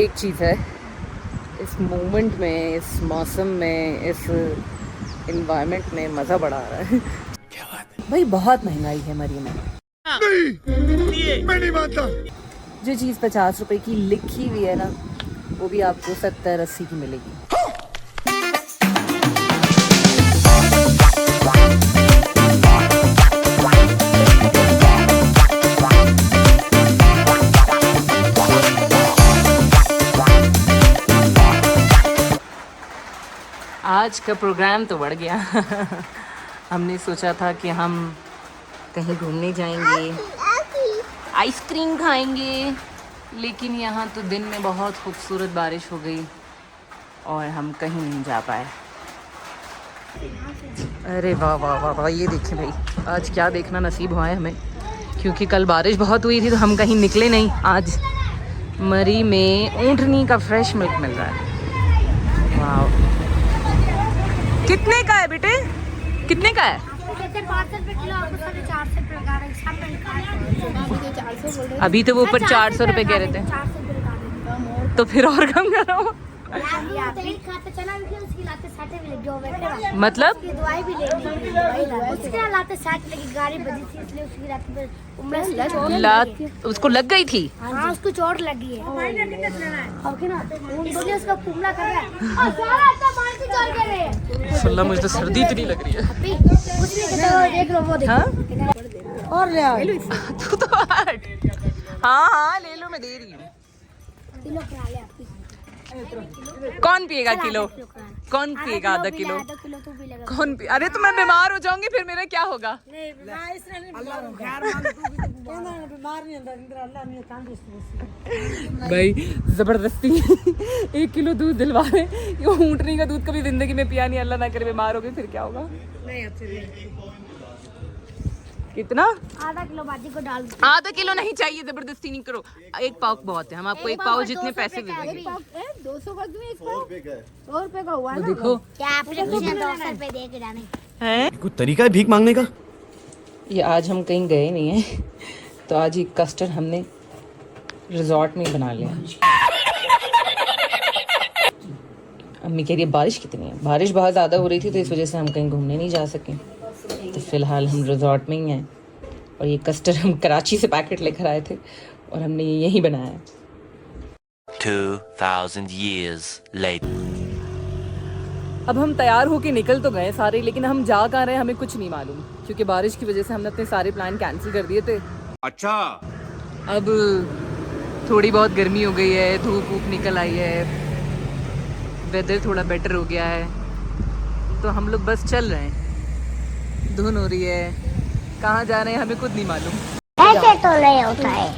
एक चीज़ है, इस मोमेंट में, इस मौसम में, इस इन्वायरमेंट में मज़ा बड़ा आ रहा है। क्या बात है भाई, बहुत महंगाई है मरी में। नहीं, मैं नहीं मानता। जो चीज़ 50 रुपए की लिखी हुई है ना, वो भी आपको 70-80 की मिलेगी। आज का प्रोग्राम तो बढ़ गया। हमने सोचा था कि हम कहीं घूमने जाएंगे, आइसक्रीम खाएंगे, लेकिन यहाँ तो दिन में बहुत खूबसूरत बारिश हो गई और हम कहीं नहीं जा पाए। अरे वाह वाह वाह वाह, ये देखें भाई, आज क्या देखना नसीब हुआ है हमें, क्योंकि कल बारिश बहुत हुई थी तो हम कहीं निकले नहीं। आज मरी में ऊँटनी का फ्रेश मिल्क मिल रहा है। वाह, कितने का है बेटे, कितने का है? अभी तो वो ऊपर 400 रुपए कह रहे थे, तो फिर और कम करो। मतलब उसको लग गई थी। हाँ, उसको चोट लगी है। मुझे तो सर्दी इतनी लग रही है। हाँ? और ले आओ। तू तो हट। हाँ हाँ ले लो, मैं दे रही हूँ। कौन पिएगा किलो? कौन पिएगा आधा किलो? कौन पी? अरे तो मैं बीमार हो जाऊंगी, फिर मेरा क्या होगा? भाई जबरदस्ती 1 किलो दूध दिलवा रहे। ऊँटनी का दूध कभी जिंदगी में पिया नहीं, अल्लाह ना करे बीमार हो गई फिर क्या होगा? कितना? आधा किलो बाजी को डाल दो। आधा किलो नहीं चाहिए, जबरदस्ती नहीं करो। 1 पाव बहुत है, हम आपको 1 पाव जितने पैसे दे देंगे। 200 का क्यों? 100 रुपए का हुआ ना। देखो क्या आपने 200 रुपए दे के डाले हैं? कुछ तरीका है भीख मांगने का? ये आज हम कहीं गए नहीं हैं, तो आज ये कस्टर्ड हमने रिजॉर्ट में ही बना लिया। अम्मी कह रही है बारिश कितनी है, बारिश बहुत ज़्यादा हो रही थी तो इस वजह से हम कहीं घूमने नहीं जा सके, तो फिलहाल हम रिजॉर्ट में ही हैं। और ये कस्टर्ड हम कराची से पैकेट लेकर आए थे और हमने ये यहीं बनाया। 2000 years later. अब हम तैयार होके निकल तो गए सारे, लेकिन हम जा कहाँ रहे हैं हमें कुछ नहीं मालूम, क्योंकि बारिश की वजह से हमने अपने सारे प्लान कैंसिल कर दिए थे। अच्छा, अब थोड़ी बहुत गर्मी हो गई है, धूप वूप निकल आई है, वेदर थोड़ा बेटर हो गया है, तो हम लोग बस चल रहे हैं। धुन हो रही है, कहाँ जा रहे हैं हमें खुद नहीं मालूम। ऐसे तो नहीं होता है।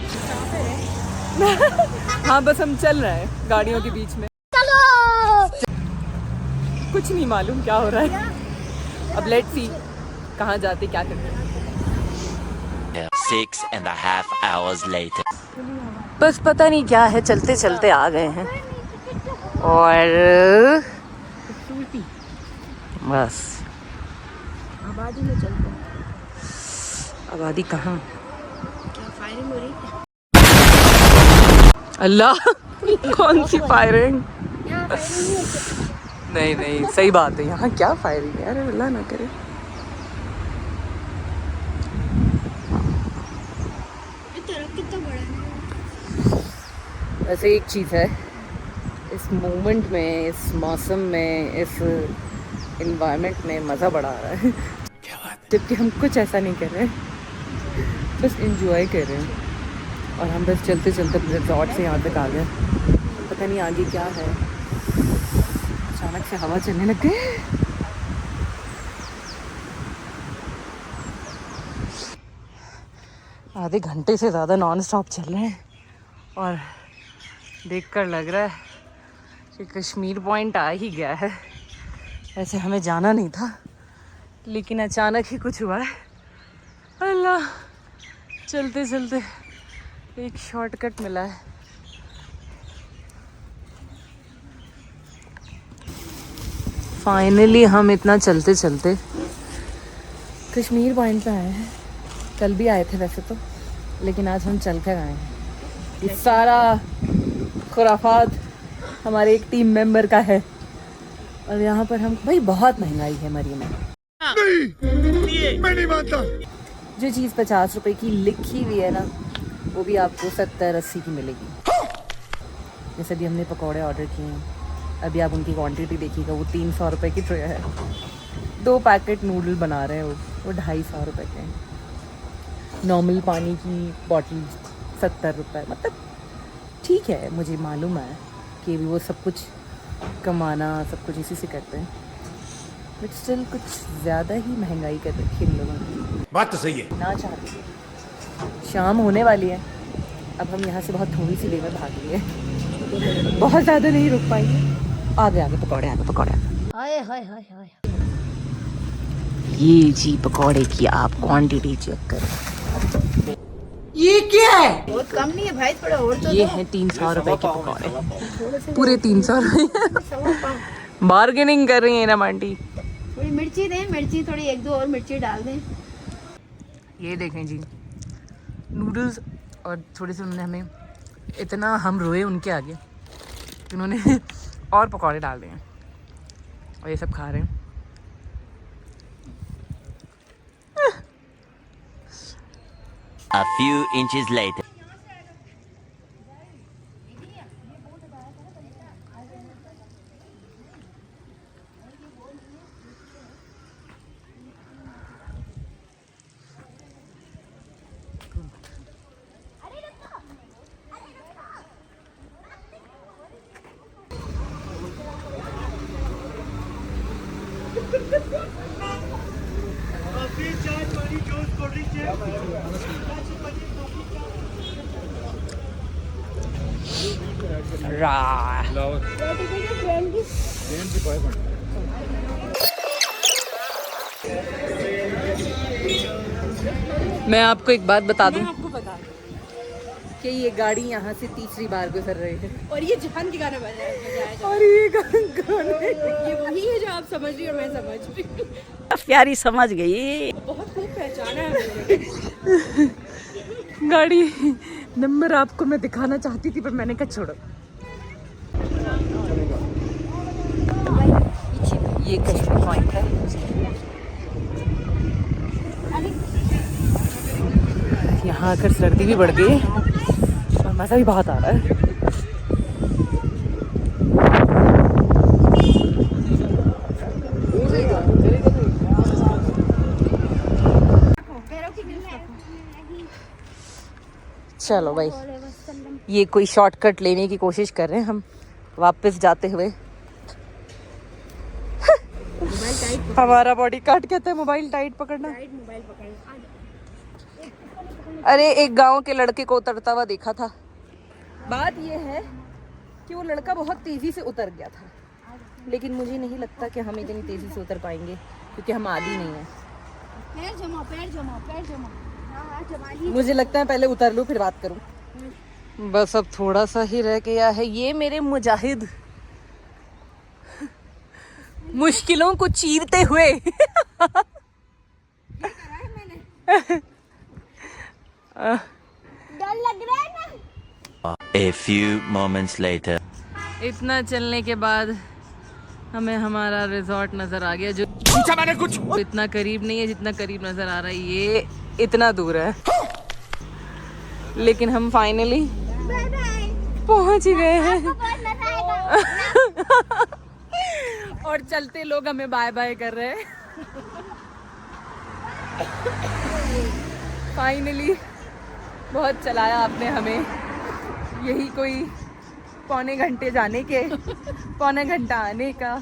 हाँ बस हम चल रहे हैं गाड़ियों के बीच में, कुछ नहीं मालूम क्या हो रहा है। अब लेट्स सी कहाँ जाते क्या करते हैं। 6.5 hours later. बस पता नहीं क्या है, चलते चलते आ गए हैं और बस आबादी में चलते हैं। आबादी कहाँ? क्या फायरिंग हो रही है? अल्लाह कौन सी फायरिंग? यहाँ फायरिंग नहीं होती। नहीं नहीं सही बात है, यहाँ क्या फायरिंग है? अरे अल्लाह ना करे। कितना बड़ा है। वैसे एक चीज़ है, इस मोमेंट में, इस मौसम में, इस इन्वायरमेंट में मज़ा बड़ा आ रहा है। क्या बात है? जबकि हम कुछ ऐसा नहीं कर रहे, बस एंजॉय कर रहे हैं। और हम बस चलते चलते रिजॉर्ट से यहाँ तक आ गए, पता नहीं आगे क्या है। अचानक से हवा चलने लग गई। आधे घंटे से ज़्यादा नॉन स्टॉप चल रहे हैं और देखकर लग रहा है कि कश्मीर पॉइंट आ ही गया है। ऐसे हमें जाना नहीं था, लेकिन अचानक ही कुछ हुआ है। अल्लाह, चलते चलते एक शॉर्टकट मिला है। फाइनली हम इतना चलते चलते कश्मीर पॉइंट पे आए हैं। कल भी आए थे वैसे तो, लेकिन आज हम चल कर आए हैं। ये सारा खुराफात हमारे एक टीम मेंबर का है। और यहाँ पर हम भाई बहुत महंगाई है मरी में। मैं नहीं मानता। जो चीज़ 50 रुपए की लिखी हुई है ना, वो भी आपको 70-80 की मिलेगी। जैसे अभी हमने पकौड़े ऑर्डर किए हैं, अभी आप उनकी क्वांटिटी देखिएगा, वो 300 रुपए की ट्रे है। 2 पैकेट नूडल बना रहे हैं वो 250 रुपए के। नॉर्मल पानी की बॉटल 70 रुपये। मतलब ठीक है, मुझे मालूम है कि वो सब कुछ कमाना सब कुछ इसी से करते हैं, बट स्टिल कुछ ज़्यादा ही महंगाई कर रखी इन लोगों ने। बात तो सही है। ना चाहते शाम होने वाली है, अब हम यहाँ से बहुत थोड़ी सी देर में भाग लिए, बहुत ज़्यादा नहीं रुक पाएंगे। आगे पकौड़े हाय हाय हाय हाय। ये जी पकौड़े की आप क्वांटिटी चेक करो। ये क्या है? बहुत कम नहीं है भाई, थोड़ा और तो ये है 300 रुपए के पकौड़े, पूरे 300 रुपए। बार्गेनिंग कर रही है ना आंटी। थोड़ी मिर्ची दें, मिर्ची थोड़ी 1-2 और मिर्ची डाल दें। ये देखें जी नूडल्स, और थोड़ी सी उन्होंने हमें, इतना हम रोए उनके आगे, उन्होंने और पकौड़े डाल दिए हैं और ये सब खा रहे हैं। A few inches later. मैं आपको एक बात बता दूं कि ये गाड़ी यहाँ से तीसरी बार गुजर रही है, और ये जहान के गाना बजाया और ये गाने ये वही है जो आप समझ रही हो, मैं समझ रही हूँ। प्यारी समझ गई। बहुत खूब पहचाना है मैंने। गाड़ी नंबर आपको मैं दिखाना चाहती थी, पर मैंने कहा छोड़ो। ये कश्मीर पॉइंट है। यहाँ आकर सर्दी भी बढ़ गई और मज़ा भी बहुत आ रहा है। चलो भाई, ये कोई शॉर्टकट लेने की कोशिश कर रहे हैं हम वापस जाते हुए। हमारा बॉडी कार्ड कहता है मोबाइल टाइट पकड़ना। अरे एक गांव के लड़के को उतरता हुआ देखा था। बात ये है कि वो लड़का बहुत तेजी से उतर गया था, लेकिन मुझे नहीं लगता कि हम इतनी तेजी से उतर पाएंगे क्योंकि हम आदी नहीं है। पैर जमा, पैर जमा, पैर जमा। हाँ, जमा ली। मुझे लगता है पहले उतर लूं फिर बात करूं। बस अब थोड़ा सा ही रह गया है। ये मेरे मुजाहिद मुश्किलों को चीरते हुए डर लग रहा है ना। A few moments later. इतना चलने के बाद हमें हमारा रिजॉर्ट नजर आ गया, जो पूछा मैंने कुछ। इतना करीब नहीं है जितना करीब नजर आ रहा है। ये इतना दूर है, लेकिन हम फाइनली पहुंच ही गए हैं। और चलते लोग हमें बाय बाय कर रहे हैं। फाइनली बहुत चलाया आपने हमें, यही कोई पौने घंटे जाने के, पौने घंटा आने का।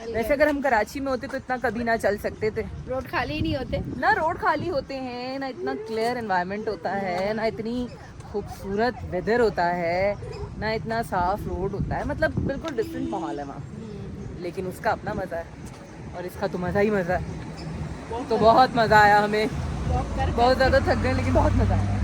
वैसे अगर हम कराची में होते तो इतना कभी ना चल सकते थे। रोड खाली ही नहीं होते ना, रोड खाली होते हैं ना, इतना क्लियर एनवायरनमेंट होता है ना, इतनी खूबसूरत वेदर होता है ना, इतना साफ रोड होता है। मतलब बिल्कुल डिफरेंट माहौल है वहाँ, लेकिन उसका अपना मज़ा है और इसका तो मज़ा ही मज़ा है। तो बहुत मज़ा आया हमें, बहुत ज़्यादा थक गए लेकिन बहुत मज़ा आया।